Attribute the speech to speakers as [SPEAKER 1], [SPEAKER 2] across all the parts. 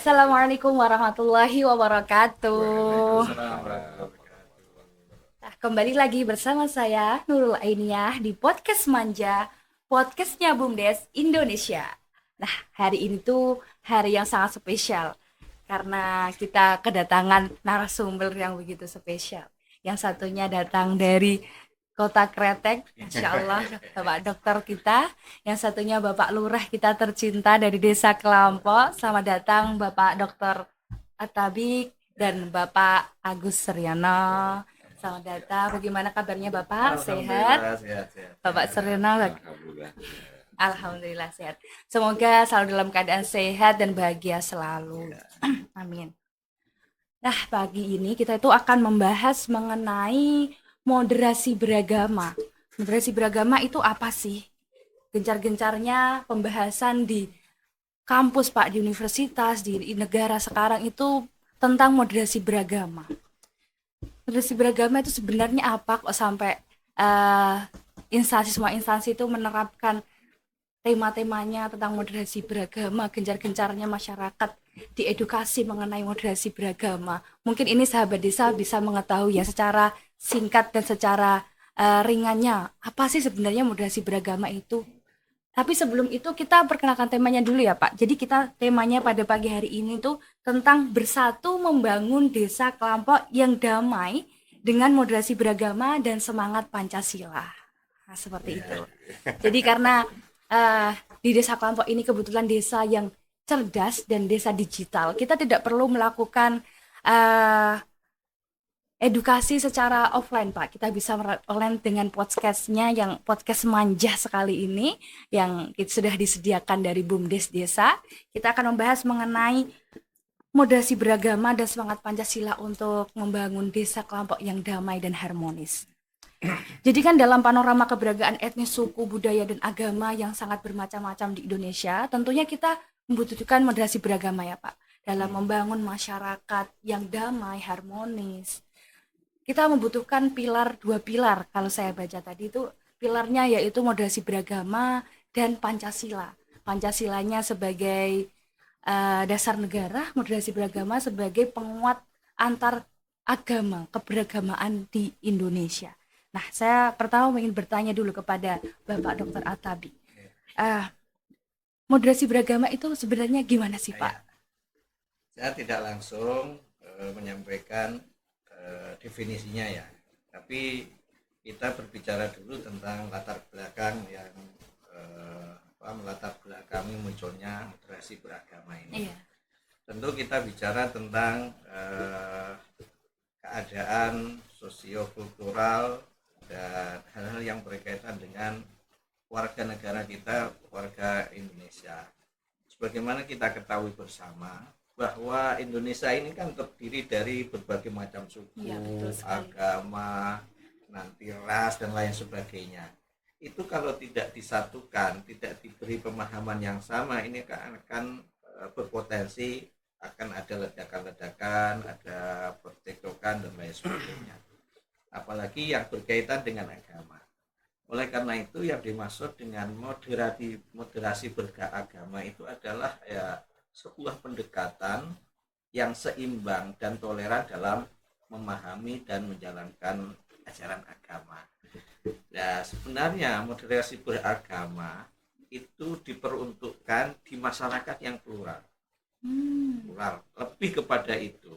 [SPEAKER 1] Assalamualaikum warahmatullahi wabarakatuh.
[SPEAKER 2] Waalaikumsalam warahmatullahi wabarakatuh.
[SPEAKER 1] Nah, kembali lagi bersama saya Nurul Ainiyah di podcast Manja, podcastnya BUMDes Indonesia. Nah, hari ini tuh hari yang sangat spesial karena kita kedatangan narasumber yang begitu spesial. Yang satunya datang dari Kota Kretek, Masya Allah, Bapak Dokter kita. Yang satunya Bapak Lurah kita tercinta dari Desa Kelampok. Selamat datang Bapak Dokter Atabik dan Bapak Agus Suryono. Selamat datang. Bagaimana kabarnya Bapak? Sehat?
[SPEAKER 2] Alhamdulillah sehat-sehat.
[SPEAKER 1] Bapak Suryono,
[SPEAKER 2] Alhamdulillah.
[SPEAKER 1] Alhamdulillah sehat. Semoga selalu dalam keadaan sehat dan bahagia selalu.
[SPEAKER 2] Ya.
[SPEAKER 1] Amin. Nah, pagi ini kita itu akan membahas mengenai moderasi beragama. Moderasi beragama itu apa sih? Gencar-gencarnya pembahasan di kampus Pak, di universitas, di negara sekarang itu tentang moderasi beragama. Moderasi beragama itu sebenarnya apa kok sampai eh, semua instansi itu menerapkan tema-temanya tentang moderasi beragama, gencar-gencarnya masyarakat diedukasi mengenai moderasi beragama. Mungkin ini sahabat desa bisa mengetahui ya secara singkat dan secara ringannya apa sih sebenarnya moderasi beragama itu. Tapi sebelum itu kita perkenalkan temanya dulu ya Pak. Jadi kita temanya pada pagi hari ini tuh tentang bersatu membangun desa Kelampok yang damai dengan moderasi beragama dan semangat Pancasila. Nah, seperti itu. Jadi karena eh, di desa Kelampok ini kebetulan desa yang cerdas dan desa digital, kita tidak perlu melakukan eh, edukasi secara offline Pak. Kita bisa online dengan podcastnya yang podcast manja sekali ini yang sudah disediakan dari BUMDes Desa. Kita akan membahas mengenai moderasi beragama dan semangat Pancasila untuk membangun desa kelompok yang damai dan harmonis. Jadi kan dalam panorama keberagaman etnis, suku, budaya, dan agama yang sangat bermacam-macam di Indonesia, tentunya kita membutuhkan moderasi beragama ya Pak. Dalam membangun masyarakat yang damai, harmonis, kita membutuhkan dua pilar kalau saya baca tadi itu pilarnya yaitu moderasi beragama dan Pancasila. Pancasilanya sebagai dasar negara, moderasi beragama sebagai penguat antar agama, keberagamaan di Indonesia. Nah, saya pertama ingin bertanya dulu kepada Bapak Dr. Atabi. Uh, Moderasi beragama itu sebenarnya gimana sih, Pak?
[SPEAKER 2] Saya tidak langsung menyampaikan definisinya ya, tapi kita berbicara dulu tentang latar belakang yang melatar belakangi munculnya moderasi beragama ini.
[SPEAKER 1] Iya.
[SPEAKER 2] Tentu kita bicara tentang keadaan sosiokultural dan hal-hal yang berkaitan dengan warga negara kita, warga Indonesia. Sebagaimana kita ketahui bersama bahwa Indonesia ini kan terdiri dari berbagai macam suku,
[SPEAKER 1] Iya, betul sekali.
[SPEAKER 2] agama, nanti ras dan lain sebagainya. Itu kalau tidak disatukan, tidak diberi pemahaman yang sama, ini akan berpotensi akan ada ledakan-ledakan, ada percekcokan dan lain sebagainya. Apalagi yang berkaitan dengan agama. Oleh karena itu yang dimaksud dengan moderasi beragama itu adalah ya sebuah pendekatan yang seimbang dan toleran dalam memahami dan menjalankan ajaran agama. Nah, sebenarnya moderasi beragama itu diperuntukkan di masyarakat yang plural. Plural, lebih kepada itu.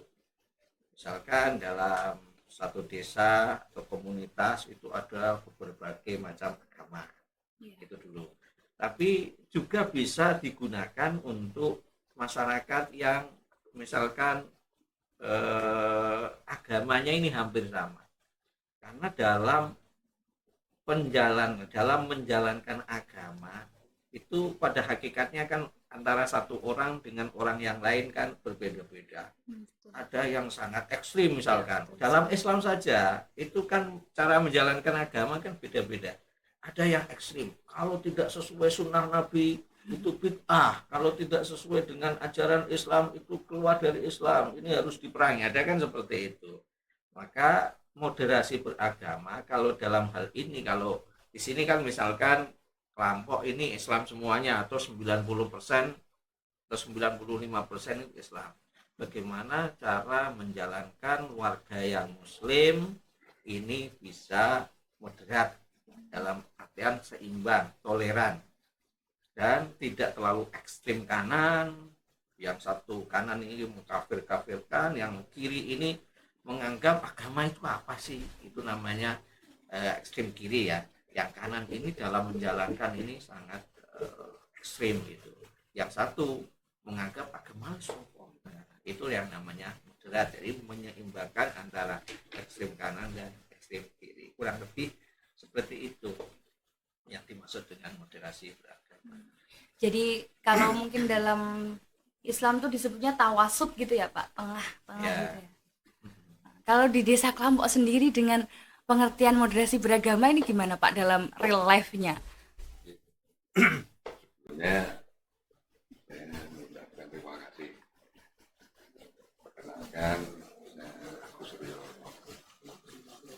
[SPEAKER 2] Misalkan dalam satu desa atau komunitas itu ada berbagai macam agama, itu dulu. Tapi juga bisa digunakan untuk masyarakat yang misalkan agamanya ini hampir sama, karena dalam menjalankan agama itu pada hakikatnya kan antara satu orang dengan orang yang lain kan berbeda-beda. Ada yang sangat ekstrim misalkan dalam Islam saja itu kan cara menjalankan agama kan beda-beda. Ada yang ekstrim, kalau tidak sesuai sunnah Nabi itu bid'ah, kalau tidak sesuai dengan ajaran Islam itu keluar dari Islam, ini harus diperangi, ada kan seperti itu. Maka moderasi beragama kalau dalam hal ini, kalau di sini kan misalkan kelompok ini Islam semuanya atau 90% atau 95% itu Islam. Bagaimana cara menjalankan warga yang muslim ini bisa moderat, dalam artian seimbang, toleran, dan tidak terlalu ekstrim kanan. Yang satu kanan ini mengkafir-kafirkan, yang kiri ini menganggap agama itu apa sih, itu namanya ekstrim kiri ya. Yang kanan ini dalam menjalankan ini sangat ekstrim gitu. Yang satu menganggap agama sombong, itu yang namanya moderat. Jadi menyeimbangkan antara ekstrim kanan dan ekstrim kiri, kurang lebih seperti itu yang dimaksud dengan moderasi beragama.
[SPEAKER 1] Jadi kalau mungkin dalam Islam tuh disebutnya tawasud gitu ya Pak, tengah-tengah
[SPEAKER 2] Ya.
[SPEAKER 1] gitu ya. Kalau di Desa Klampok sendiri dengan pengertian moderasi beragama ini gimana Pak dalam real life-nya?
[SPEAKER 3] Sebelumnya saya mengucapkan terima kasih. Perkenalkan, aku Suryo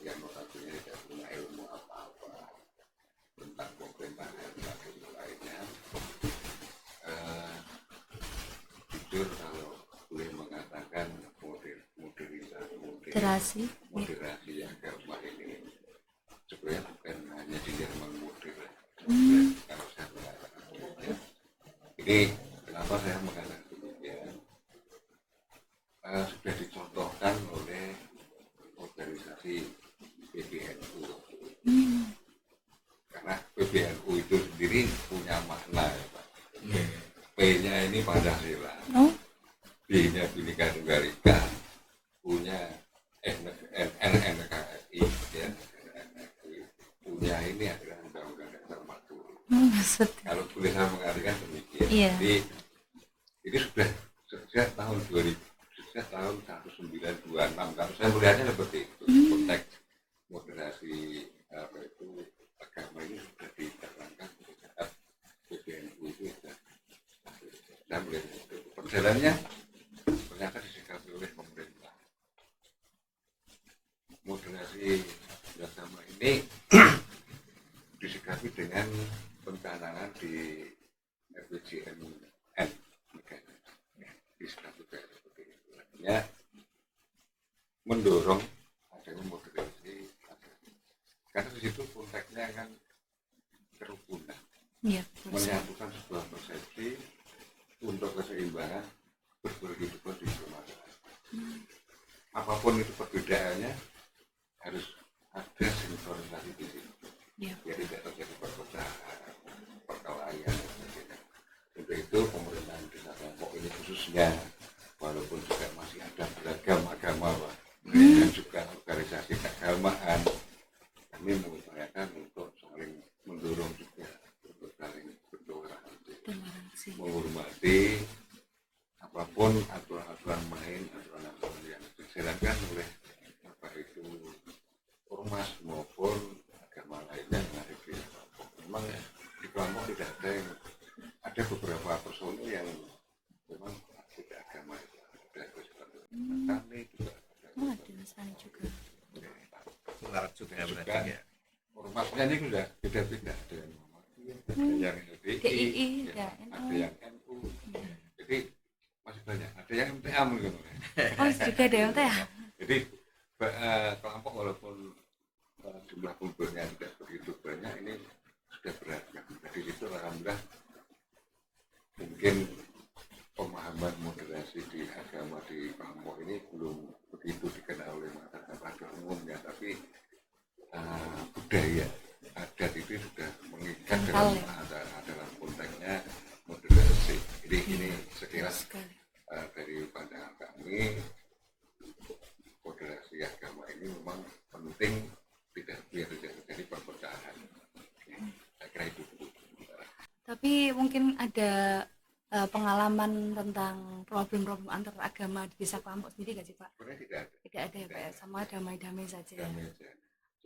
[SPEAKER 3] yang notabene tidak punya ilmu apa-apa tentang pemerintahan dan ilmu lainnya. Jujur kalau boleh mengatakan
[SPEAKER 1] Moderasi.
[SPEAKER 3] moderasi agama ini sebenarnya bukan hanya di Jerman moderat. Kalau saya mengatakan demikian, ini kenapa saya mengatakan demikian? Sudah dicontohkan oleh organisasi PBNU. Karena PBNU itu sendiri punya makna ya Pak. P-nya ini Pancasila, B-nya Bhinneka Tunggal Ika, punya NKRI, ya, punya ini adalah Undang-Undang Dasar 40. Kalau boleh saya mengartikan demikian.
[SPEAKER 1] Iya.
[SPEAKER 3] Jadi ini sudah sejak tahun 2000, sejak tahun 1926. Kalau saya melihatnya seperti itu, konteks moderasi apa itu agama ini sudah diterangkan saat PBNU itu sudah. Saya melihat itu perjalanannya ternyata disikapi oleh pemerintah. Moderasi agama ini disikapi dengan pencanangan di RPJMN negara. Disikapi seperti itu. Artinya mendorong adanya moderasi agama. Karena di situ konteksnya kan kerukunan,
[SPEAKER 1] Iya.
[SPEAKER 3] menyatukan sebuah persepsi untuk keseimbangan berkehidupan di masyarakat. Apapun itu perbedaannya harus ada sinkronisasi di situ.
[SPEAKER 1] Iya.
[SPEAKER 3] Ya tidak terjadi perpecahan, perkelahian dan sebagainya. Untuk itu pemerintahan Desa Klampok ini khususnya, walaupun juga masih ada beragam agama Pak, dan juga organisasi keagamaan, kami mengupayakan untuk saling mendorong juga untuk saling bertoleransi,
[SPEAKER 1] Toleransi.
[SPEAKER 3] menghormati apapun aturan-aturan main, aturan-aturan yang dijalankan oleh apa itu ormas maupun agama lainnya yang ada di Klampok. Memang di Klampok tidak ada yang, ada beberapa personil yang memang tidak agama itu ada kami juga ada
[SPEAKER 1] Ada misalnya juga.
[SPEAKER 2] Selarat juga ya berarti
[SPEAKER 3] juga
[SPEAKER 2] ya.
[SPEAKER 3] ormasnya ini sudah beda-beda, ada yang Muhammadiyah, ada yang
[SPEAKER 1] DII,
[SPEAKER 3] LDI,
[SPEAKER 1] ya,
[SPEAKER 3] ada yang NU, jadi masih banyak, ada yang MTA mungkin.
[SPEAKER 1] Oh juga ada yang teh.
[SPEAKER 3] Jadi kelompok walaupun jumlah pembunuhnya tidak begitu banyak, ini sudah beragam. Jadi itu alhamdulillah mungkin pemahaman moderasi di agama di kelompok ini belum begitu dikenal oleh masyarakat pada umumnya, tapi budaya adat itu sudah mengikat dalam konteksnya moderasi. Jadi ini sekilas dari pandangan kami, moderasi agama ini memang penting, tidak biar tidak terjadi perpecahan. Saya kira itu.
[SPEAKER 1] Tapi mungkin ada pengalaman tentang problem-problem antar agama di Desa Klampok sendiri nggak sih Pak?
[SPEAKER 3] Sebenarnya tidak ada.
[SPEAKER 1] Tidak ada ya Pak ya, sama damai-damai saja.
[SPEAKER 3] Damai saja.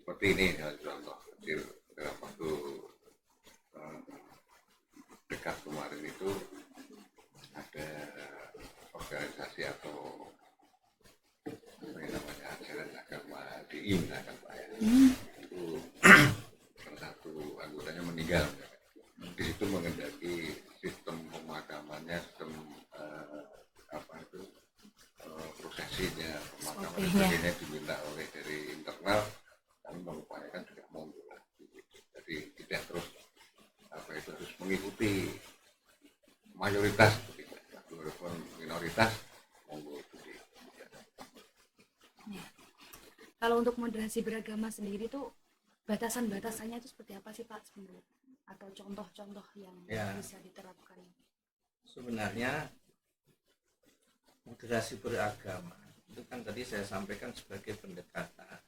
[SPEAKER 3] Seperti ini contoh kecil dalam waktu dekat kemarin itu ada organisasi atau apa yang namanya ajaran agama di misalkan Pak ya. Itu salah satu anggotanya meninggal. Di situ mengendaki sistem pemakamannya, sistem sebagainya diminta oleh dari internal, kami mengupayakan juga mundur lagi. Jadi tidak terus harus mengikuti mayoritas, walaupun minoritas monggo ikuti.
[SPEAKER 1] Ya. Kalau untuk moderasi beragama sendiri tuh batasan-batasannya itu seperti apa sih Pak sebenarnya? Atau contoh-contoh yang
[SPEAKER 2] Ya.
[SPEAKER 1] bisa diterapkan?
[SPEAKER 2] Sebenarnya moderasi beragama itu kan tadi saya sampaikan sebagai pendekatan.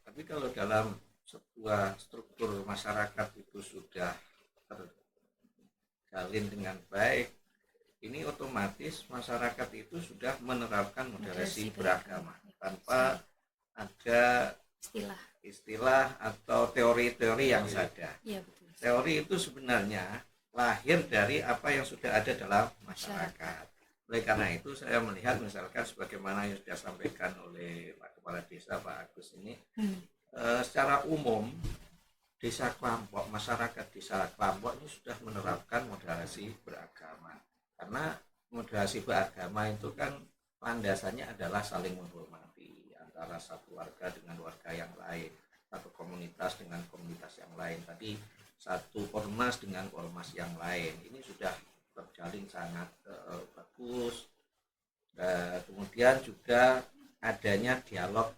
[SPEAKER 2] Tapi kalau dalam sebuah struktur masyarakat itu sudah terjalin dengan baik, ini otomatis masyarakat itu sudah menerapkan moderasi beragama tanpa ada istilah atau teori-teori yang sadar.
[SPEAKER 1] Iya, betul.
[SPEAKER 2] Teori itu sebenarnya lahir dari apa yang sudah ada dalam masyarakat. Oleh karena itu saya melihat misalkan sebagaimana yang sudah disampaikan oleh Pak Kepala Desa Pak Agus ini, secara umum desa Klampok, masyarakat desa Klampok ini sudah menerapkan moderasi beragama. Karena moderasi beragama itu kan landasannya adalah saling menghormati antara satu warga dengan warga yang lain, satu komunitas dengan komunitas yang lain. Tadi satu ormas dengan ormas yang lain. Ini sudah terjalin sangat bagus. Kemudian juga adanya dialog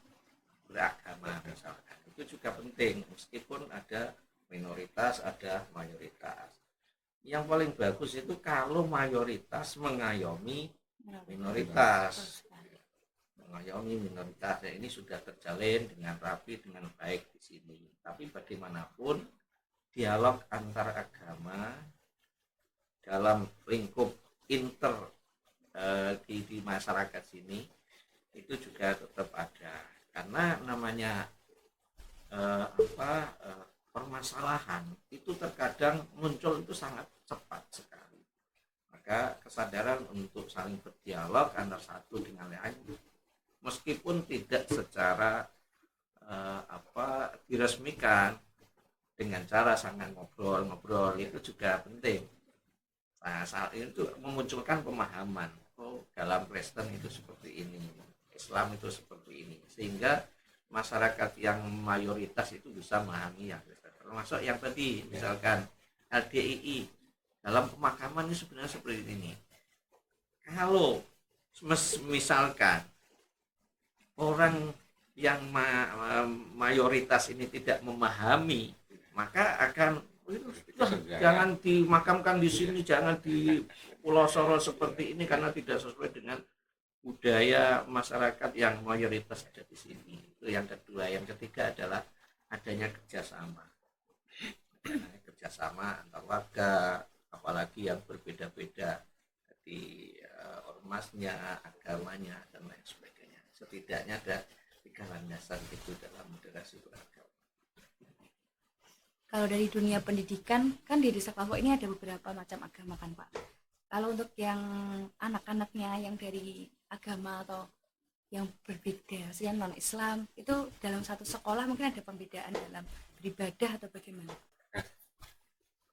[SPEAKER 2] beragama misalkan. Itu juga penting meskipun ada minoritas, ada mayoritas. Yang paling bagus itu kalau mayoritas mengayomi minoritas. Mengayomi minoritas. Ya, ini sudah terjalin dengan rapi, dengan baik di sini. Tapi bagaimanapun dialog antar agama dalam lingkup di masyarakat sini itu juga tetap ada, karena namanya permasalahan itu terkadang muncul itu sangat cepat sekali. Maka kesadaran untuk saling berdialog antara satu dengan lain meskipun tidak secara diresmikan dengan cara sangat ngobrol itu juga penting. Nah, saat itu memunculkan pemahaman, dalam Kristen itu seperti ini, Islam itu seperti ini, sehingga masyarakat yang mayoritas itu bisa memahami yang Kristen. Termasuk yang tadi misalkan LDII dalam pemakaman ini sebenarnya seperti ini. Kalau misalkan orang yang mayoritas ini tidak memahami, maka akan jangan dimakamkan di sini, jangan di Pulau Soro seperti ini karena tidak sesuai dengan budaya masyarakat yang mayoritas ada di sini. Itu yang kedua. Yang ketiga adalah adanya kerjasama antar warga, apalagi yang berbeda-beda di ormasnya, agamanya dan lain sebagainya. Setidaknya ada 3 landasan itu dalam moderasi beragama.
[SPEAKER 1] Kalau dari dunia pendidikan kan di desa Klampok ini ada beberapa macam agama kan Pak. Kalau untuk yang anak-anaknya yang dari agama atau yang berbeda, yang non Islam, itu dalam satu sekolah mungkin ada pembedaan dalam beribadah atau bagaimana?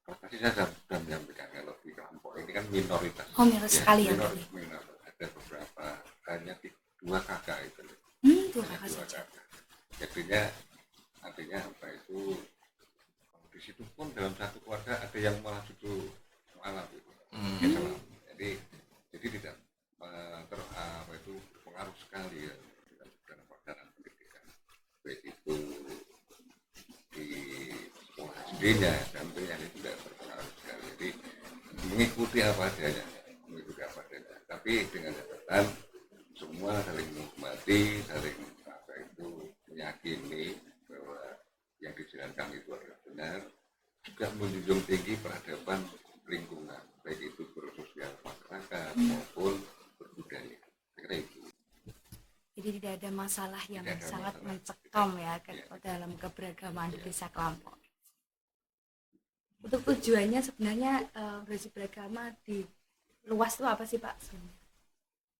[SPEAKER 3] Tadi saya sudah menyampaikan kalau di Klampok ini kan minoritas.
[SPEAKER 1] Oh, minoritas sekali ya.
[SPEAKER 3] Minoritas. Ada beberapa, hanya 2 kakak itu.
[SPEAKER 1] 2 kakak saja.
[SPEAKER 3] Artinya apa itu? Di situ pun dalam satu keluarga ada yang malah justru mualaf itu. Jadi tidak pengaruh sekali ya dalam pelajaran pendidikan, baik itu di sekolah SD-nya tentunya itu tidak berpengaruh sekali. Jadi mengikuti apa adanya, tapi dengan catatan semua saling menghormati, saling meyakini bahwa yang dijalankan itu adalah benar, juga menjunjung tinggi peradaban lingkungan, baik itu bersosial masyarakat maupun berbudaya. Kira itu.
[SPEAKER 1] Jadi tidak ada masalah yang sangat mencekam ya dalam keberagaman di desa Klampok. Untuk tujuannya sebenarnya moderasi beragama di luas itu apa sih Pak?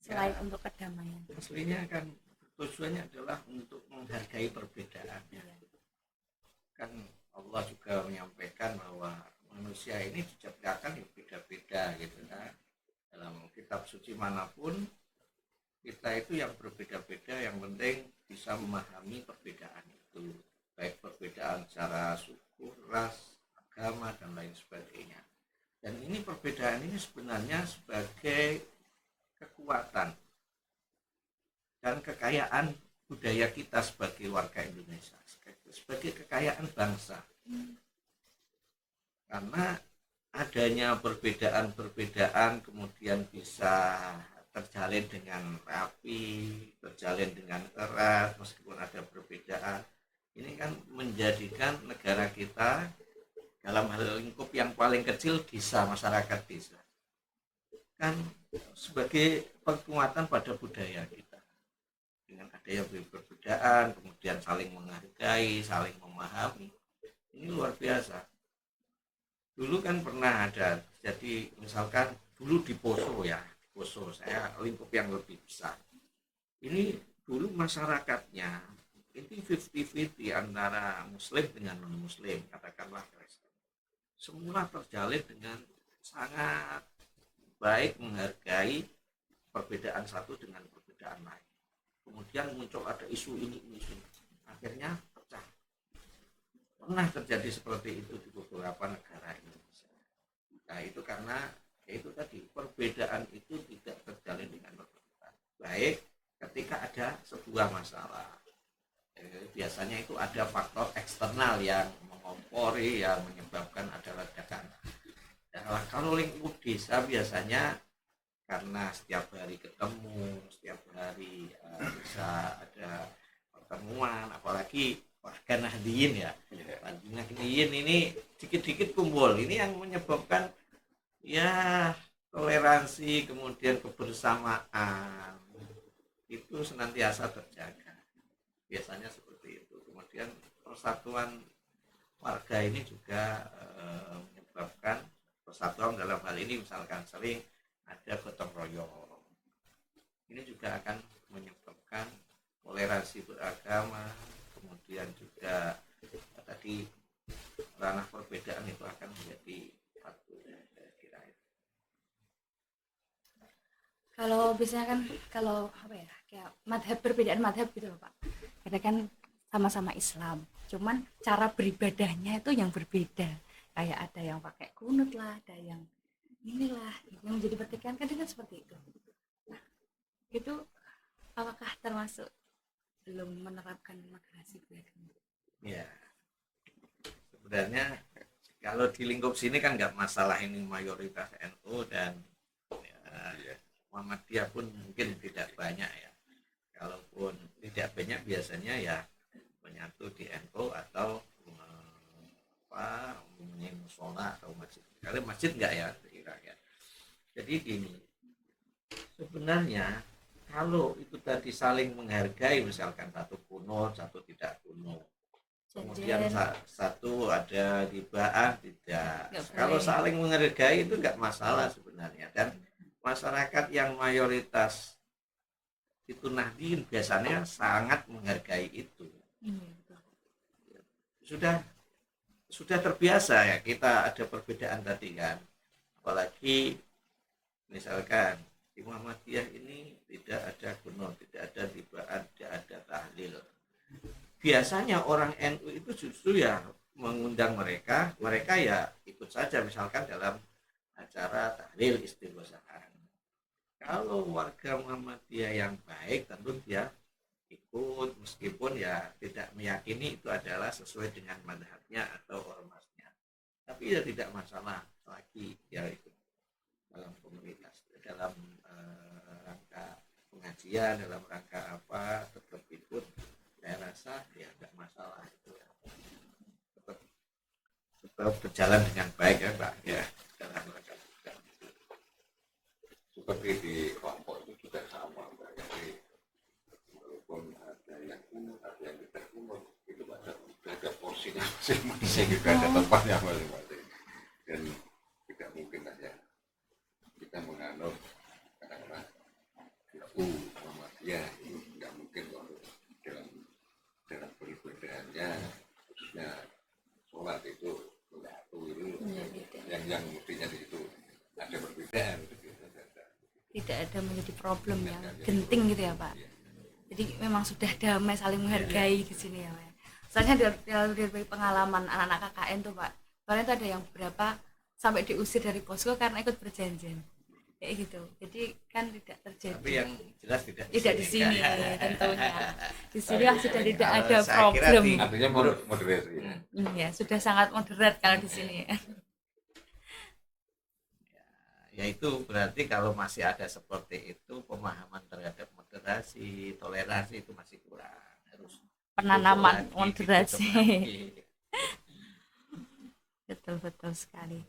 [SPEAKER 1] Selain untuk kedamaian.
[SPEAKER 2] Aslinya kan tujuannya adalah untuk menghargai perbedaan. Kan Allah juga menyampaikan bahwa manusia ini diciptakan yang beda-beda gitu kan. Dalam kitab suci manapun Kita itu yang berbeda-beda, yang penting bisa memahami perbedaan itu, baik perbedaan secara suku, ras, agama, dan lain sebagainya. Dan ini perbedaan ini sebenarnya sebagai kekuatan dan kekayaan budaya kita sebagai warga Indonesia, sebagai kekayaan bangsa. Karena adanya perbedaan-perbedaan kemudian bisa terjalin dengan rapi, terjalin dengan erat meskipun ada perbedaan. Ini kan menjadikan negara kita dalam hal lingkup yang paling kecil desa, masyarakat desa, kan sebagai penguatan pada budaya kita. Dengan adanya perbedaan, kemudian saling menghargai, saling memahami, ini luar biasa. Dulu kan pernah ada, jadi misalkan dulu di Poso ya, Poso saya lingkup yang lebih besar. Ini dulu masyarakatnya ini 50-50 antara Muslim dengan non-Muslim, katakanlah Kristen. Semula terjalin dengan sangat baik, menghargai perbedaan satu dengan perbedaan lain. Kemudian muncul ada isu ini, isu ini. Akhirnya pecah. Pernah terjadi seperti itu di beberapa negara Indonesia. Nah itu karena itu tadi perbedaan itu tidak terjalin dengan perbedaan baik ketika ada sebuah masalah. Biasanya itu ada faktor eksternal yang mengompori, yang menyebabkan ada ledakan. Nah, kalau lingkup desa biasanya karena setiap hari ketemu, setiap hari bisa ada pertemuan, apalagi warga Nahdliyin ya, warga Nahdliyin ini dikit-dikit kumpul, ini yang menyebabkan ya toleransi, kemudian kebersamaan itu senantiasa terjaga. Biasanya seperti itu. Kemudian persatuan warga ini juga menyebabkan persatuan dalam hal ini misalkan sering ada gotong royong. Ini juga akan menyebabkan toleransi beragama, kemudian juga tadi ranah perbedaan itu akan menjadi satu.
[SPEAKER 1] Kalau biasanya kan kalau apa ya kayak madhab, perbedaan madhab gitu loh Pak. Kita kan sama-sama Islam, cuman cara beribadahnya itu yang berbeda. Kayak ada yang pakai kunut lah, ada yang inilah yang menjadi pertikaian kan dengan seperti itu. Nah, itu apakah termasuk belum menerapkan moderasi beragama?
[SPEAKER 2] Ya, sebenarnya kalau di lingkup sini kan nggak masalah ini mayoritas NU dan ya, Muhammadiyah pun mungkin tidak banyak ya. Kalaupun tidak banyak biasanya ya menyatu di NU atau musola atau masjid. Kalau masjid enggak ya, kira ya. Jadi gini, sebenarnya kalau itu tadi saling menghargai, misalkan satu kuno, satu tidak kuno, kemudian satu ada ribaan tidak, kalau saling menghargai itu enggak masalah sebenarnya. Dan masyarakat yang mayoritas itu Nahdliyin biasanya sangat menghargai itu. Sudah terbiasa ya kita ada perbedaan tadi kan, apalagi misalkan di Muhammadiyah ini tidak ada kuno, tidak ada ribaan, tidak ada tahlil. Biasanya orang NU itu justru ya mengundang mereka ya ikut saja misalkan dalam acara tahlil istighosahan. Kalau warga Muhammadiyah yang baik tentu dia ikut meskipun ya tidak meyakini itu adalah sesuai dengan madhabnya atau ormasnya, tapi ya tidak masalah lagi ya ikut dalam komunitas, dalam rangka pengajian, dalam rangka apa tetap ikut. Saya rasa ya tidak masalah itu ya. Tetap berjalan dengan baik ya Pak ya dalam rangka
[SPEAKER 3] seperti di kelompok itu juga sama Pak. Jadi walaupun ada yang kuno, ada yang tidak kuno, itu ada porsinya masing-masing, juga ada tempatnya masing-masing. Dan tidak mungkin aja kita menganut katakanlah itu Muhammadiyah itu tidak mungkin kalau dalam perbedaannya khususnya sholat itu menyatu itu yang mestinya di situ ada perbedaan gitu.
[SPEAKER 1] tidak ada menjadi problem yang genting gitu ya Pak. Jadi memang sudah damai, saling menghargai di sini ya Pak. Soalnya dari pengalaman anak-anak KKN tuh Pak, kemarin tuh ada yang beberapa sampai diusir dari posko karena ikut perjanjian kayak gitu. Jadi kan tidak terjadi.
[SPEAKER 2] Tapi yang jelas tidak
[SPEAKER 1] Di sini tentunya. Di sini sudah tidak
[SPEAKER 2] Kalau
[SPEAKER 1] ada
[SPEAKER 2] saya kira
[SPEAKER 1] problem.
[SPEAKER 2] di-
[SPEAKER 3] Artinya moderasi.
[SPEAKER 1] Ya, sudah sangat moderat kalau di sini.
[SPEAKER 2] Ya itu berarti kalau masih ada seperti itu, pemahaman terhadap moderasi, toleransi itu masih kurang. Harus
[SPEAKER 1] Penanaman
[SPEAKER 2] ditutup lagi,
[SPEAKER 1] moderasi.
[SPEAKER 2] ditutup lagi.
[SPEAKER 1] Betul sekali.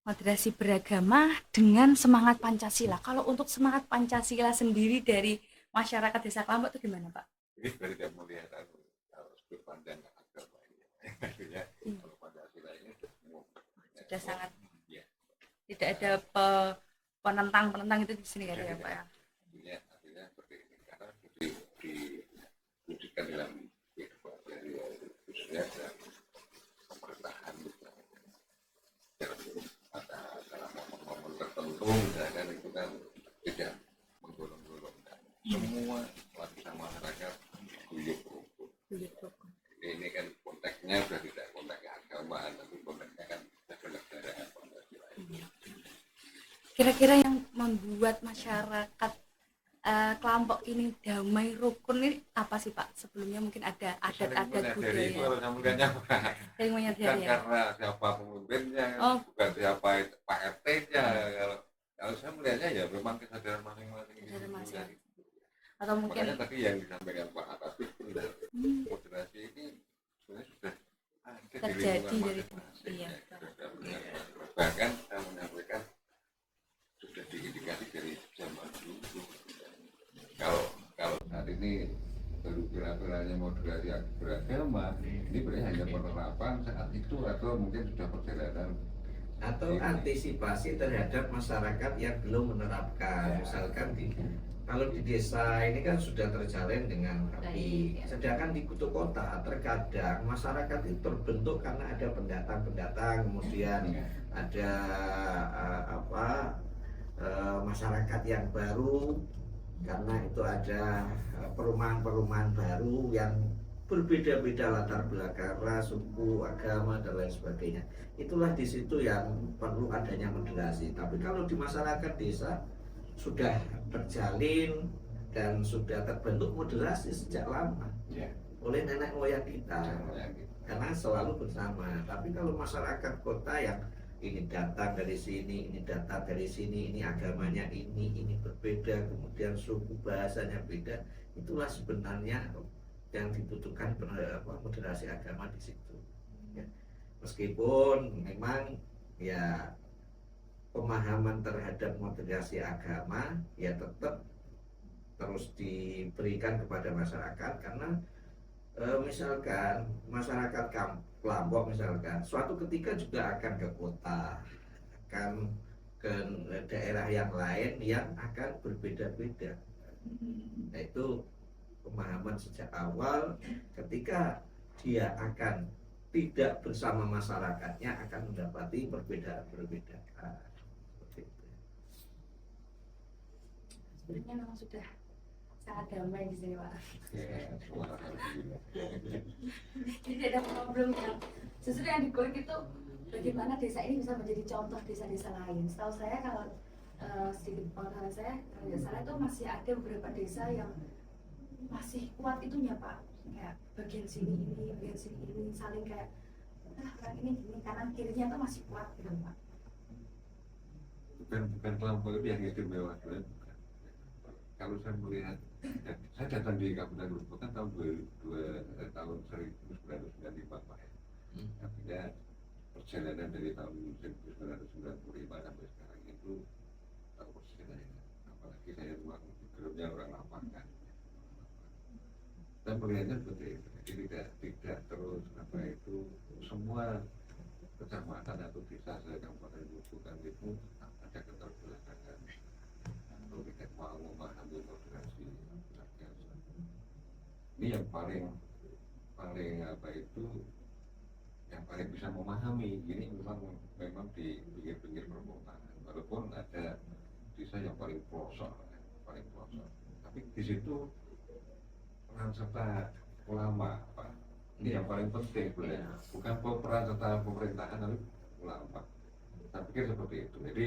[SPEAKER 1] Moderasi beragama dengan semangat Pancasila. Kalau untuk semangat Pancasila sendiri dari masyarakat Desa Klambok itu gimana Pak?
[SPEAKER 3] Jadi sebenarnya tidak melihat harus berpandang agama ini. Artinya kalau Pancasila ini
[SPEAKER 1] Sudah sangat
[SPEAKER 3] ya,
[SPEAKER 1] tidak ada penentang itu di sini ya Pak ya.
[SPEAKER 3] artinya seperti ini karena diwujudkan dalam kehidupan dari khususnya dalam pemerintahan dalam momen tertentu misalkan itu kan tidak menggolong-golongkan semua lapisan masyarakat guyup rukun. Ini kan konteksnya sudah tidak konteks keagamaan tapi konteksnya kan kenegaraan Pancasila.
[SPEAKER 1] Kira-kira yang membuat masyarakat kelompok ini damai rukun ini apa sih Pak? Sebelumnya mungkin ada adat-adat
[SPEAKER 3] Dari itu
[SPEAKER 1] budaya.
[SPEAKER 3] kalau saya melihatnya
[SPEAKER 1] Saling
[SPEAKER 3] bukan
[SPEAKER 1] menyadari ya.
[SPEAKER 3] karena siapa pemimpinnya,
[SPEAKER 1] Oh.
[SPEAKER 3] bukan siapa Pak RT-nya. Kalau saya melihatnya ya memang kesadaran masing-masing.
[SPEAKER 1] Kesadaran masing-masing. Atau mungkin
[SPEAKER 3] Makanya tadi yang disampaikan Pak Atabis benar. Moderasi ini sebenarnya sudah ada di
[SPEAKER 1] terjadi
[SPEAKER 3] lingkungan
[SPEAKER 1] dari
[SPEAKER 3] masing-masing.
[SPEAKER 1] iya.
[SPEAKER 3] Bahkan saya menyampaikan sudah diindikasi dari zaman dulu. Kalau saat ini baru kira-kiranya moderasi beragama, ini berarti hanya penerapan saat itu atau mungkin sudah perjalanan
[SPEAKER 2] Atau antisipasi terhadap masyarakat yang belum menerapkan. Misalkan kalau di desa ini kan sudah terjalin dengan rapi. Sedangkan di kota kota terkadang masyarakat itu terbentuk karena ada pendatang-pendatang, kemudian ada masyarakat yang baru, karena itu ada perumahan-perumahan baru yang berbeda-beda latar belakang ras, suku, agama dan lain sebagainya. Itulah di situ yang perlu adanya moderasi. Tapi kalau di masyarakat desa sudah terjalin dan sudah terbentuk moderasi sejak lama oleh nenek moyang kita, karena selalu bersama. Tapi kalau masyarakat kota yang ini datang dari sini, ini datang dari sini, ini agamanya ini berbeda, kemudian suku bahasanya beda, itulah sebenarnya yang dibutuhkan moderasi agama di situ. Ya. Meskipun memang ya pemahaman terhadap moderasi agama ya tetap terus diberikan kepada masyarakat, karena misalkan masyarakat Kelompok misalkan suatu ketika juga akan ke kota, akan ke daerah yang lain yang akan berbeda-beda. Nah itu pemahaman sejak awal, ketika dia akan tidak bersama masyarakatnya akan mendapati perbedaan-perbedaan. Seperti itu.
[SPEAKER 1] Sebenarnya memang sudah sangat damai di sini Pak. Tidak ada problem yang justru yang dikulik itu bagaimana desa ini bisa menjadi contoh desa-desa lain. Setahu saya kalau sedikit pengetahuan saya, kalau tidak salah itu masih ada beberapa desa yang masih kuat itunya Pak. Kayak bagian sini ini, bagian sini ini saling kayak orang ini gini kanan kirinya itu masih kuat gitu Pak.
[SPEAKER 3] Bukan kelompok itu yang istimewa, bukan. Kalau saya melihat, saya datang di Kabupaten Grobogan tahun 1995 Pak. Artinya perjalanan dari tahun 1995 sampai sekarang itu tahu persis saya. Apalagi saya sebelumnya orang lapangan. Saya melihatnya seperti itu. Jadi tidak terus semua kecamatan atau desa saya Kabupaten Grobogan itu ada keterbelakangan. Kalau tidak mau memahami moderasi ini yang paling yang paling bisa memahami ini memang di pinggir-pinggir perkotaan, walaupun ada di desa yang paling pelosok, paling pelosok. Tapi di situ peran serta ulama, Pak, ini yang paling penting sebenarnya. Bukan peran serta pemerintahan, tapi ulama. Saya pikir seperti itu. Jadi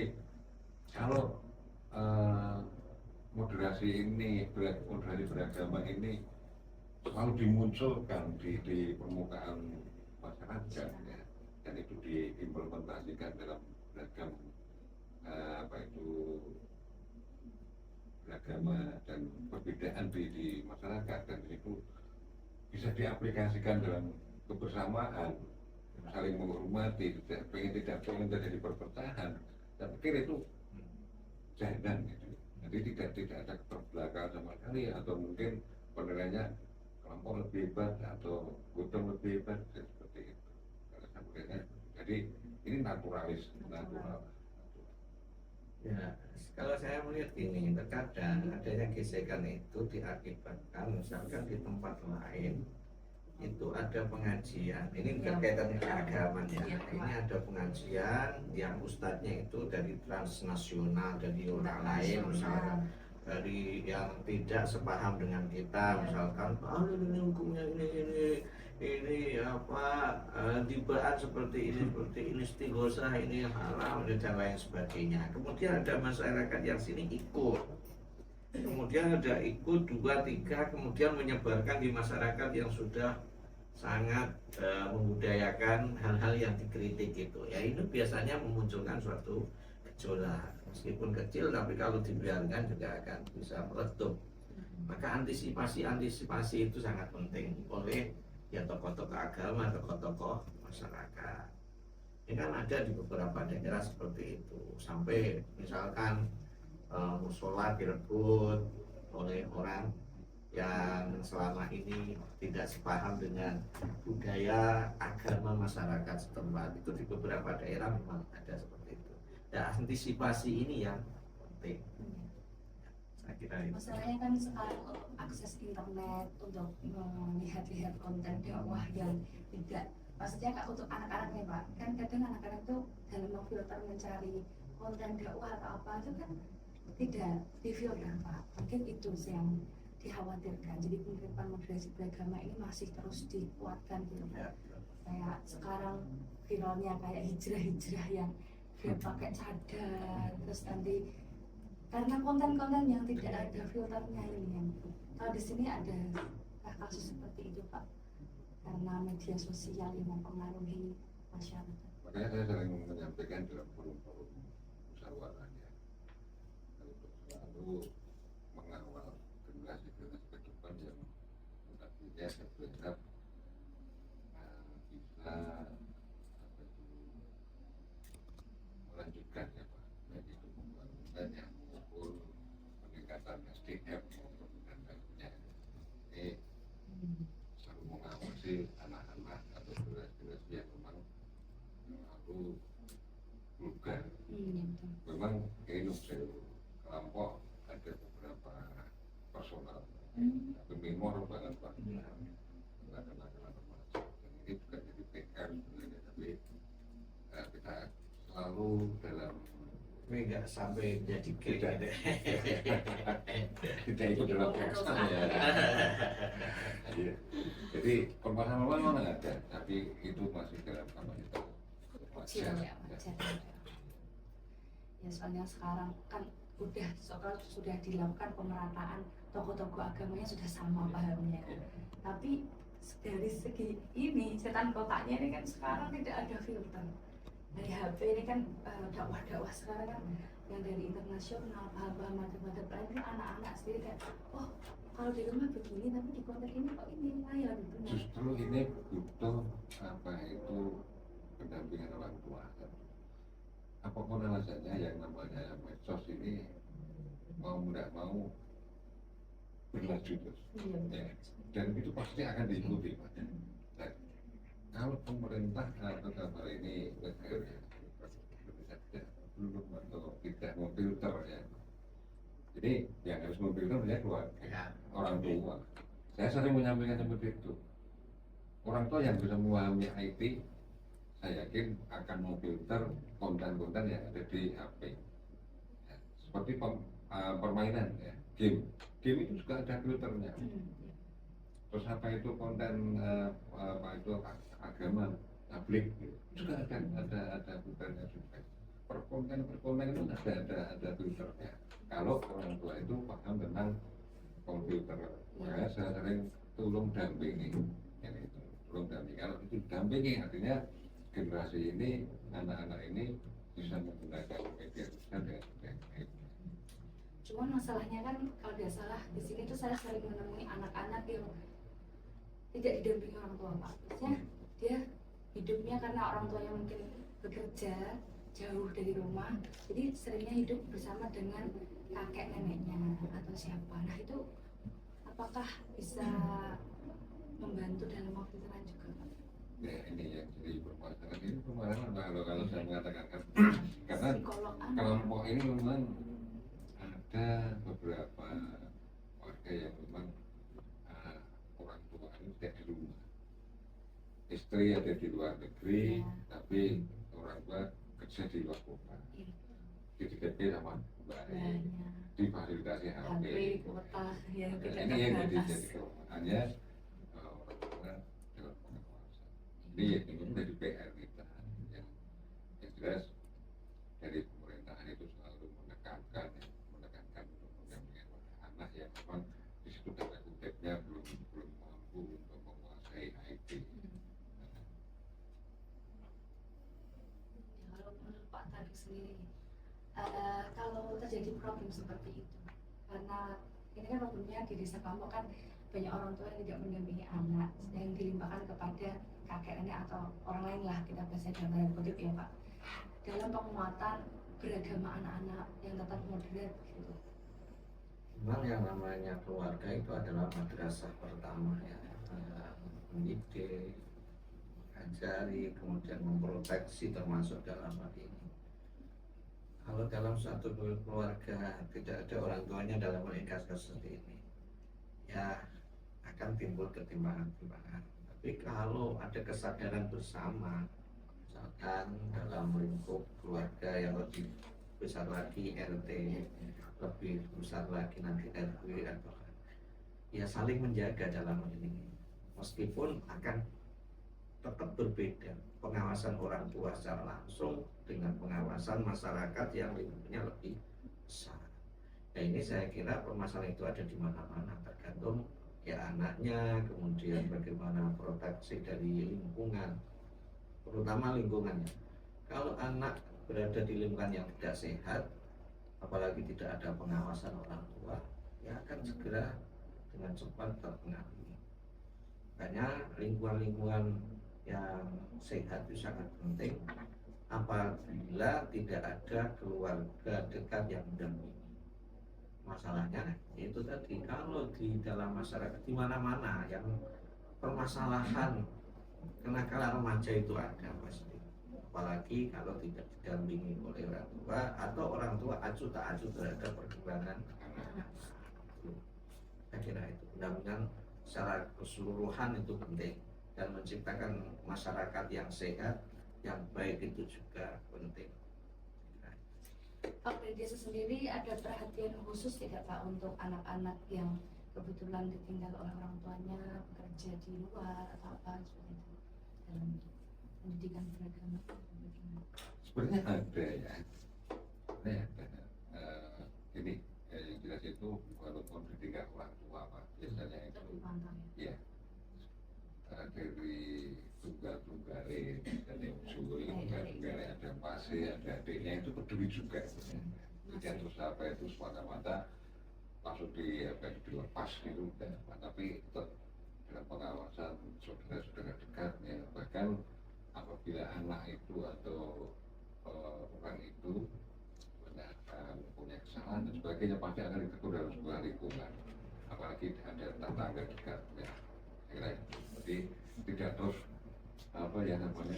[SPEAKER 3] kalau moderasi ini, moderasi beragama ini selalu dimunculkan di permukaan masyarakat, ya, dan itu diimplementasikan dalam beragam beragama dan perbedaan di masyarakat, dan itu bisa diaplikasikan dalam kebersamaan, saling menghormati, tidak pengen terjadi perpecahan. Saya pikir itu jalan gitu. Jadi tidak ada keterbelakangan sama sekali, atau mungkin penilaiannya kelompok lebih hebat atau gotong lebih hebat, seperti itu. Kalau saya melihatnya, jadi ini natural.
[SPEAKER 2] Ya, kalau saya melihat gini, terkadang adanya gesekan itu diakibatkan misalkan di tempat lain itu ada pengajian, ini berkaitan dengan keagamaan ya. Ini ada pengajian yang ustadznya itu dari transnasional, dari orang lain, misalkan dari yang tidak sepaham dengan kita, misalkan ini hukumnya ini apa dibahas seperti ini istighosah ini haram dan lain sebagainya. Kemudian ada masyarakat yang sini ikut, kemudian ada ikut 2-3, kemudian menyebarkan di masyarakat yang sudah sangat membudayakan hal-hal yang dikritik itu ya. Ini biasanya memunculkan suatu gejolak, meskipun kecil tapi kalau dibiarkan juga akan bisa meletup. Maka antisipasi itu sangat penting oleh ya tokoh-tokoh agama, tokoh-tokoh masyarakat. Ini kan ada di beberapa daerah seperti itu, sampai misalkan musola direbut oleh orang yang selama ini tidak sepaham dengan budaya agama masyarakat setempat. Itu di beberapa daerah memang ada seperti itu. Dan antisipasi ini yang penting. Saya kira itu.
[SPEAKER 4] Masalahnya kan sekarang akses internet untuk melihat-lihat konten dakwah yang tidak, maksudnya kak untuk anak-anak nih Pak, kan kadang anak-anak itu dalam memfilter mencari konten dakwah atau apa itu kan tidak difilter Pak. Mungkin itu yang dikhawatirkan. Jadi penerapan moderasi beragama ini masih terus dikuatkan gitu Pak. Kayak sekarang viralnya kayak hijrah-hijrah yang dia pakai cadar, terus nanti karena konten-konten yang tidak ada filternya ini yang kalau di sini ada kasus seperti itu Pak, karena media sosial yang mempengaruhi masyarakat.
[SPEAKER 3] Makanya saya sering menyampaikan dalam forum-forum musyawarah ya, untuk selalu mengawal generasi-generasi ke depan yang artinya saya berharap bisa melanjutkan ya Pak, baik itu pembangunannya maupun peningkatan SDM dan lainnya. Ini selalu mengawasi anak-anak atau generasi yang memang selalu vulgar. Memang ini kelompok ada beberapa personal, tapi minor banget Pak. Kenakalan remaja. Dan ini bukan jadi PR sebenarnya, tapi kita selalu dalam
[SPEAKER 2] Enggak sampai jadi
[SPEAKER 3] tidak
[SPEAKER 2] gitu.
[SPEAKER 3] tidak ikut dalam proses ya. Iya. Jadi permasalahan mana ada, tapi itu masih dalam kapasitas
[SPEAKER 4] Kecil
[SPEAKER 3] wajar.
[SPEAKER 4] ya wajar. Ya soalnya sekarang kan sudah dilakukan pemerataan, tokoh-tokoh agamanya sudah sama pahamnya. Tapi dari segi ini setan kotaknya ini kan sekarang tidak ada filter. Dari HP ini kan dakwah-dakwah sekarang kan yang dari internasional, paham-paham macam-macam lain kan anak-anak sendiri kan, oh kalau di rumah begini tapi di konten ini kok ini lain gitu.
[SPEAKER 3] Justru ini butuh pendampingan orang tua. Apapun alasannya yang namanya medsos ini mau tidak mau berlanjut terus. Ya. Dan itu pasti akan diikuti Pak. Dan kalau pemerintah atau kabar ini belum atau tidak memfilter ya, jadi yang harus memfilter ya keluarga, orang tua. Saya sering menyampaikan seperti itu. Orang tua yang bisa memahami IT, saya yakin akan memfilter konten-konten yang ada di HP. Ya, seperti permainan ya, game itu juga ada filternya. Terus apa itu konten apa itu agama publik gitu. Juga ada filternya juga. Per konten itu ada filternya. Kalau orang tua itu paham tentang komputer, makanya saya sering tolong dampingi, yang itu tolong dampingi. Kalau itu dampingi artinya generasi ini, anak-anak ini bisa menggunakan media sosial dengan baik.
[SPEAKER 4] Cuman masalahnya kan kalau tidak salah di sini tuh saya sering menemui anak-anak yang tidak didampingi orang tua Pak. Maksudnya dia hidupnya karena orang tuanya mungkin bekerja jauh dari rumah, jadi seringnya hidup bersama dengan kakek neneknya atau siapa. Nah itu apakah bisa membantu dalam pembelajaran juga Pak?
[SPEAKER 3] Ya ini yang jadi permasalahan ini kalau saya mengatakan kan karena
[SPEAKER 4] Psikolog anak.
[SPEAKER 3] kelompok ini memang ada beberapa warga yang memang orang tua ini tidak di rumah, istri ada di luar negeri, tapi orang tua kerja di luar kota, dididik sama baik, difasilitasi HP,
[SPEAKER 4] kota ya tidak
[SPEAKER 3] ini yang jadi
[SPEAKER 4] terbatas.
[SPEAKER 3] kelemahannya orang tua dalam pengawasan. Ini yang menjadi PR kita yang jelas dari pemerintahan itu selalu menekankan untuk mendampingi anak yang memang di situ tanda kutipnya belum mampu untuk menguasai IT.
[SPEAKER 4] Kalau menurut Pak Tarik sendiri, kalau terjadi problem seperti itu, karena ini kan problemnya di desa kampung kan banyak orang tua yang tidak mendampingi anak, yang dilimpahkan kepada kakek nenek atau orang lain lah, kita bahasa dalam tanda kutip ya Pak, dalam penguatan beragama anak-anak yang tetap modern gitu.
[SPEAKER 2] Memang yang namanya keluarga itu adalah madrasah pertama ya, mendidik, mengajari, kemudian memproteksi termasuk dalam hal ini. Kalau dalam suatu keluarga tidak ada orang tuanya dalam kasus seperti ini, ya akan timbul ketimpangan-ketimpangan. Tapi kalau ada kesadaran bersama, misalkan dalam lingkup keluarga yang lebih besar lagi RT, lebih besar lagi nanti RW atau ya saling menjaga dalam hal ini, meskipun akan tetap berbeda pengawasan orang tua secara langsung dengan pengawasan masyarakat yang lingkupnya lebih besar. Nah ini saya kira permasalahan itu ada di mana-mana, tergantung ya anaknya, kemudian bagaimana proteksi dari lingkungan, terutama lingkungannya. Kalau anak berada di lingkungan yang tidak sehat, apalagi tidak ada pengawasan orang tua, ya akan segera dengan cepat terpengaruh. Makanya lingkungan-lingkungan yang sehat itu sangat penting apabila tidak ada keluarga dekat yang mendampingi. Masalahnya itu tadi, kalau di dalam masyarakat di mana-mana yang permasalahan kenakalan remaja itu ada pasti, apalagi kalau tidak didampingi oleh orang tua atau orang tua acuh tak acuh terhadap perkembangan anak-anak. Saya kira itu pendampingan secara keseluruhan itu penting, dan menciptakan masyarakat yang sehat, yang baik itu juga penting.
[SPEAKER 4] Pak, dari desa sendiri ada perhatian khusus tidak Pak untuk anak-anak yang kebetulan ditinggal oleh orang tuanya bekerja di luar atau apa seperti itu dalam pendidikan beragama?
[SPEAKER 3] Sebenarnya ada ya, sebenarnya ada. Ini yang jelas itu walaupun pendidikan orang tua Pak, biasanya itu
[SPEAKER 4] Lebih mantap ya.
[SPEAKER 3] ya dari tunggal-tunggalin, ada usul, tunggal-tunggalin, ada masih, ada adiknya itu peduli juga. Kemudian terus apa itu semata-mata langsung dilepas gitu, tapi tetap dalam pengawasan saudara-saudara dekat ya. Bahkan apabila anak itu atau orang itu punya kesalahan dan sebagainya, pasti akan ditegur dalam sebuah lingkungan, apalagi ada tetangga dekat ya. Jadi tidak terus apa ya namanya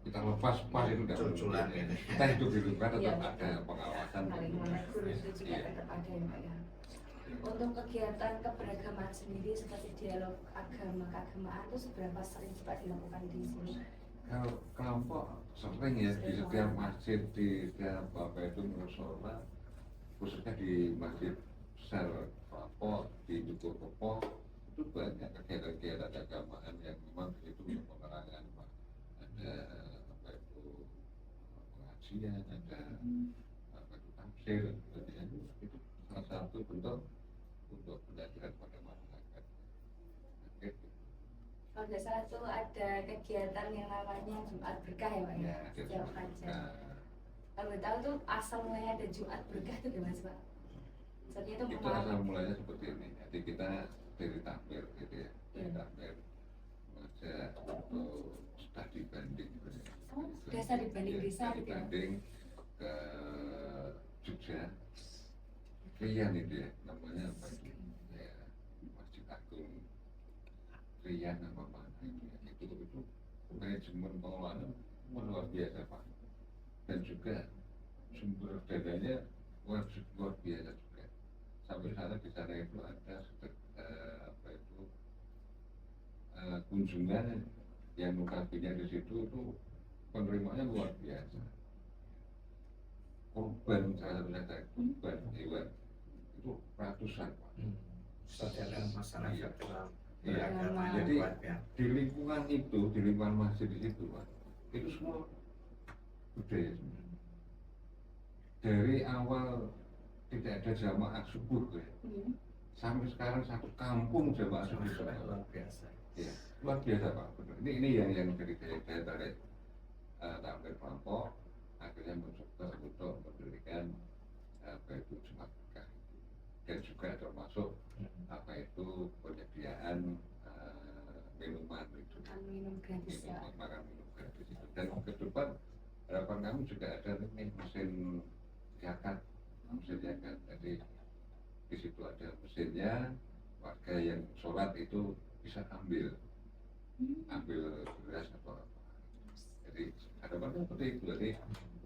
[SPEAKER 3] kita lepas itu tidak
[SPEAKER 2] Curculan ini.
[SPEAKER 3] kita hidup di lingkungan tetap ada pengawasan.
[SPEAKER 4] Saling menegur itu juga tetap ada ya Pak ya. Untuk kegiatan keberagaman sendiri seperti dialog agama-keagamaan itu seberapa sering Pak dilakukan di sini?
[SPEAKER 3] Kalau kelompok sering ya di setiap masjid, di setiap apa itu musola khususnya di Masjid Besar Prapo di Dukuh itu banyak kegiatan-kegiatan keagamaan yang memang di situ untuk penerangan, Pak. Ada apa itu pengajian, ada apa itu tafsir, itu salah satu bentuk untuk pendidikan pada masyarakat. Gitu.
[SPEAKER 4] Kalau nggak salah tuh ada kegiatan yang namanya Jumat Berkah ya Pak ya,
[SPEAKER 3] Ya,
[SPEAKER 4] setiap
[SPEAKER 3] gitu.
[SPEAKER 4] fajar.
[SPEAKER 3] Nah,
[SPEAKER 4] Kalau nggak tahu tuh asal mulanya ada Jumat Berkah itu gimana sih Pak? Soalnya itu
[SPEAKER 3] itu asal mulanya seperti ini. Jadi kita dari takmir gitu ya, dari takmir mengajak untuk studi banding.
[SPEAKER 4] Oh, desa dibanding
[SPEAKER 3] Ya,
[SPEAKER 4] desa
[SPEAKER 3] studi
[SPEAKER 4] gitu ya?
[SPEAKER 3] banding ke Jogja, Rian itu ya, namanya apa itu? Ya, Masjid Agung Rian apa mana itu ya. Itu manajemen pengelolaan luar biasa Pak. Dan juga sumber dananya luar biasa juga. Sampai sana di sana itu ada apa itu kunjungan yang notabene di situ itu penerimanya luar biasa. Korban salah satunya korban hewan itu ratusan Pak.
[SPEAKER 2] Saudara masyarakat dalam
[SPEAKER 3] Iya.
[SPEAKER 2] beragama yang
[SPEAKER 3] Jadi
[SPEAKER 2] kuat ya.
[SPEAKER 3] di lingkungan itu, di lingkungan masjid di situ Pak, itu semua budaya semua. Dari awal tidak ada jamaah subuh ya, sampai sekarang satu kampung jamaah subuh.
[SPEAKER 2] Luar biasa.
[SPEAKER 3] Ya, luar biasa Pak. Benar. Ini yang dari saya tarik takmir Prapo akhirnya mencoba untuk mendirikan apa itu Jumat Berkah dan juga termasuk apa itu penyediaan minuman itu,
[SPEAKER 4] minum gratis ya.
[SPEAKER 3] makan minum gratis itu. Dan ke depan harapan kami juga ada nih mesin zakat. Jadi di situ ada mesinnya, warga yang sholat itu bisa ambil beras atau apa. Jadi harapan seperti itu. Jadi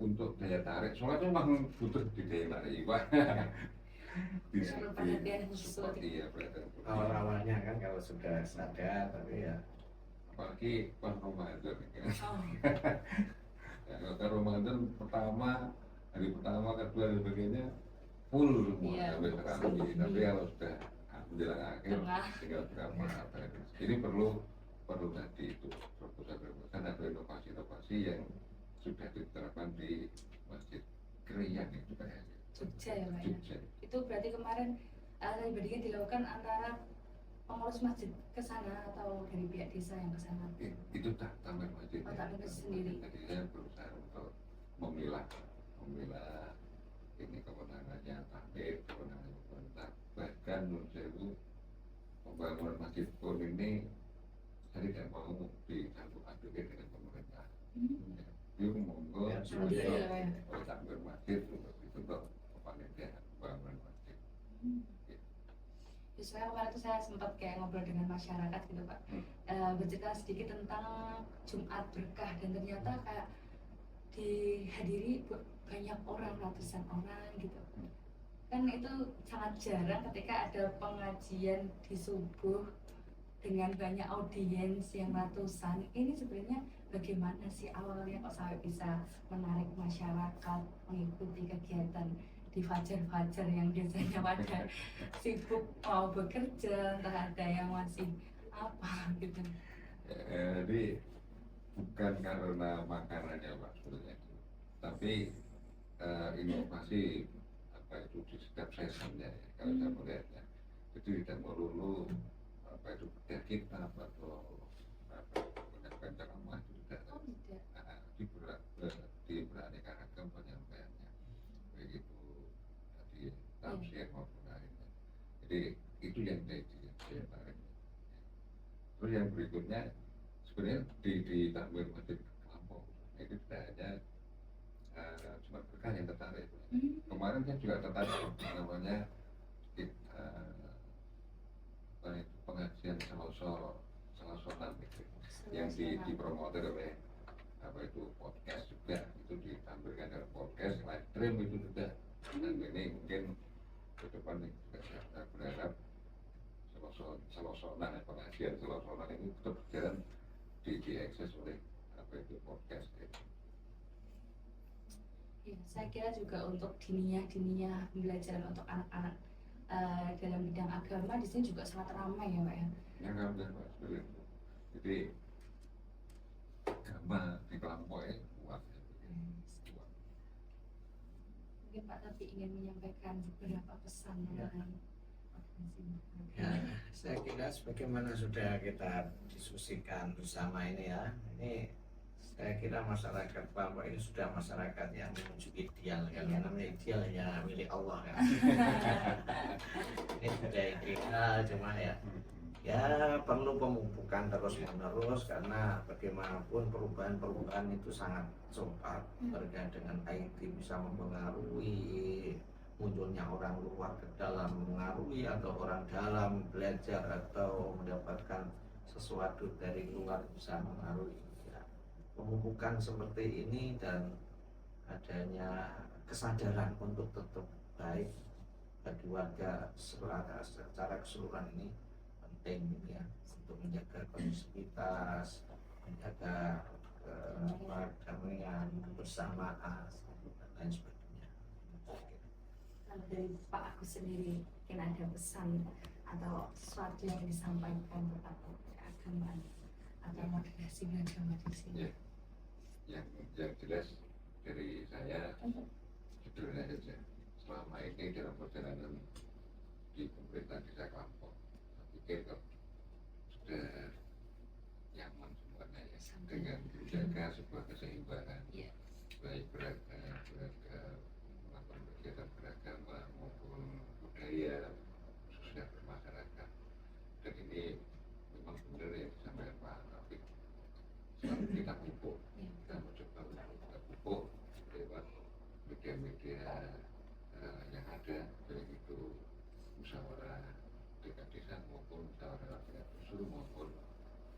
[SPEAKER 3] untuk daya tarik sholat memang butuh di daya tarik Pak.
[SPEAKER 4] Perlu perhatian khusus.
[SPEAKER 3] Iya, perhatian khusus.
[SPEAKER 2] Awal-awalnya kan kalau sudah sadar, tapi ya
[SPEAKER 3] Apalagi pas Ramadan kan.
[SPEAKER 4] Oh,
[SPEAKER 3] Ya, kalau Ramadan pertama, hari pertama, kedua dan sebagainya full semua
[SPEAKER 4] Iya.
[SPEAKER 3] sampai sekarang ini. Tapi kalau sudah menjelang akhir
[SPEAKER 4] Tengah.
[SPEAKER 3] tinggal berapa apa itu. Ini perlu tadi itu terobosan atau inovasi yang sudah diterapkan di Masjid Krian itu kayaknya.
[SPEAKER 4] Jogja ya Pak ya.
[SPEAKER 3] Jogja.
[SPEAKER 4] Itu berarti kemarin bandingnya dilakukan antara pengurus masjid ke sana atau dari pihak desa yang ke sana?
[SPEAKER 3] Itu tak tambah masjid.
[SPEAKER 4] Oh, takmir sendiri.
[SPEAKER 3] Jadi saya berusaha untuk memilah ini kewenangannya takmir, kewenangannya pemerintah. Bahkan menurut saya itu pembangunan masjid pun ini saya tidak mau dicampur adukin dengan pemerintah. Itu monggo
[SPEAKER 2] Ya,
[SPEAKER 4] sendiri
[SPEAKER 3] untuk
[SPEAKER 4] ya, Pak ya.
[SPEAKER 3] takmir masjid untuk kepanitiaan pembangunan masjid.
[SPEAKER 4] Justru kemarin tuh saya sempat kayak ngobrol dengan masyarakat gitu Pak, bercerita sedikit tentang Jumat Berkah dan ternyata kayak dihadiri banyak orang, ratusan orang gitu. Kan itu sangat jarang ketika ada pengajian di subuh dengan banyak audiens yang ratusan. Ini sebenarnya bagaimana sih awalnya kok sampai bisa menarik masyarakat mengikuti kegiatan di fajar-fajar yang biasanya pada sibuk mau bekerja, entah ada yang masih apa gitu.
[SPEAKER 3] Jadi bukan karena makanannya Pak sebenarnya, tapi inovasi apa itu di setiap sessionnya ya, kalau saya melihatnya. Jadi tidak melulu apa itu beda kitab atau apa menyampaikan ceramah itu tidak.
[SPEAKER 4] Oh tidak.
[SPEAKER 3] Di beraneka ragam penyampaiannya, baik itu tadi tafsir maupun lainnya. Jadi itu yang saya tarik. Terus yang berikutnya sebenarnya di takmir masjid Lampung itu tidak hanya Jumat Berkah yang tertarik. Kemarin saya juga tertarik namanya pengajian Selasa itu yang dipromoter oleh apa itu podcast juga, itu ditampilkan dalam podcast live stream itu juga. Dan ini mungkin ke depan juga saya berharap Selosonan pengajian Selosonan ini tetap berjalan diakses oleh apa itu podcast itu.
[SPEAKER 4] Ya, saya kira juga untuk diniyah pembelajaran untuk anak-anak dalam bidang agama di sini juga sangat ramai ya Pak ya.
[SPEAKER 3] Yang kan udah Pak, seperti itu. Jadi agama di kelompoknya kuat. Kuat.
[SPEAKER 4] Mungkin Pak tapi ingin menyampaikan beberapa pesan
[SPEAKER 2] Ya.
[SPEAKER 4] mengenai organisasi.
[SPEAKER 2] Ya, saya kira sebagaimana sudah kita diskusikan bersama ini ya, ini saya kira masyarakat Papua ini sudah masyarakat yang menuju ideal kan, yang namanya ideal ya milik Allah kan. Ini sudah ideal, cuma ya perlu pemupukan terus menerus karena bagaimanapun perubahan itu sangat cepat terkait dengan IT bisa mempengaruhi munculnya orang luar ke dalam mengaruhi atau orang dalam belajar atau mendapatkan sesuatu dari luar bisa mengaruhi ya. Pemupukan seperti ini dan adanya kesadaran untuk tetap baik bagi warga secara keseluruhan ini penting ya untuk menjaga kondusivitas, menjaga kedamaian, kebersamaan dan lain sebagainya.
[SPEAKER 4] Kalau dari Pak Agus sendiri mungkin ada pesan atau sesuatu yang disampaikan tentang keagamaan atau moderasi beragama di sini.
[SPEAKER 3] Ya. Yang jelas dari saya sederhana saja. Selama ini dalam perjalanan di pemerintahan desa Klampok, saya pikir kok sudah nyaman semuanya ya, dengan menjaga sebuah keseimbangan, baik beragam melakukan kegiatan beragama maupun budaya khususnya bermasyarakat. Dan ini memang benar yang disampaikan Pak Taufik. Selalu kita pupuk, kita mencoba untuk kita pupuk lewat media-media yang ada, baik itu musyawarah tingkat desa maupun musyawarah tingkat dusun maupun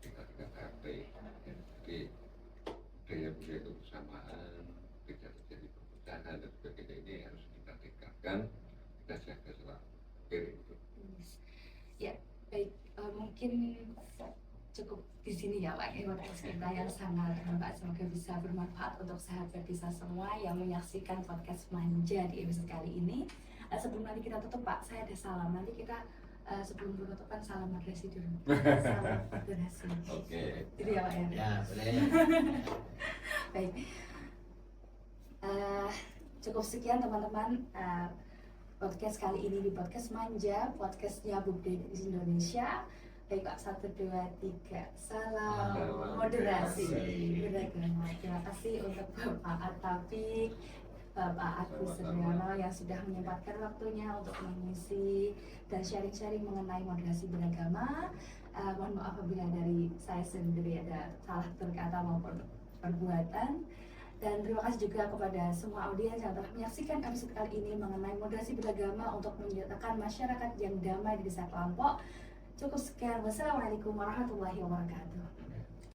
[SPEAKER 3] tingkat RT. Jadi budaya-budaya kebersamaan, tidak terjadi perpecahan dan sebagainya ini harus kita tingkatkan, kita jaga selalu. Oke, itu.
[SPEAKER 4] Ya, baik, mungkin cukup di sini ya Pak podcast kita yang sangat bermanfaat, semoga bisa bermanfaat untuk sahabat desa semua yang menyaksikan podcast Manja di episode kali ini. Sebelum nanti kita tutup Pak, saya ada salam, nanti kita sebelum penutupan salam moderasi dulu. Salam moderasi.
[SPEAKER 2] Oke.
[SPEAKER 4] Gitu ya Pak ya.
[SPEAKER 2] Ya, boleh.
[SPEAKER 4] Baik. Cukup sekian teman-teman podcast kali ini di podcast Manja, podcastnya Bukti Indonesia. Baik Pak, 1, 2, 3. Salam moderasi beragama. Terima kasih untuk Bapak Atapik, Bapak Agus Suryono yang sudah menyempatkan waktunya untuk mengisi dan sharing-sharing mengenai moderasi beragama. Mohon maaf apabila dari saya sendiri ada salah berkata maupun perbuatan. Dan terima kasih juga kepada semua audiens yang telah menyaksikan episode kali ini mengenai moderasi beragama untuk menciptakan masyarakat yang damai di desa Klampok. Cukup sekian. Wassalamualaikum warahmatullahi wabarakatuh.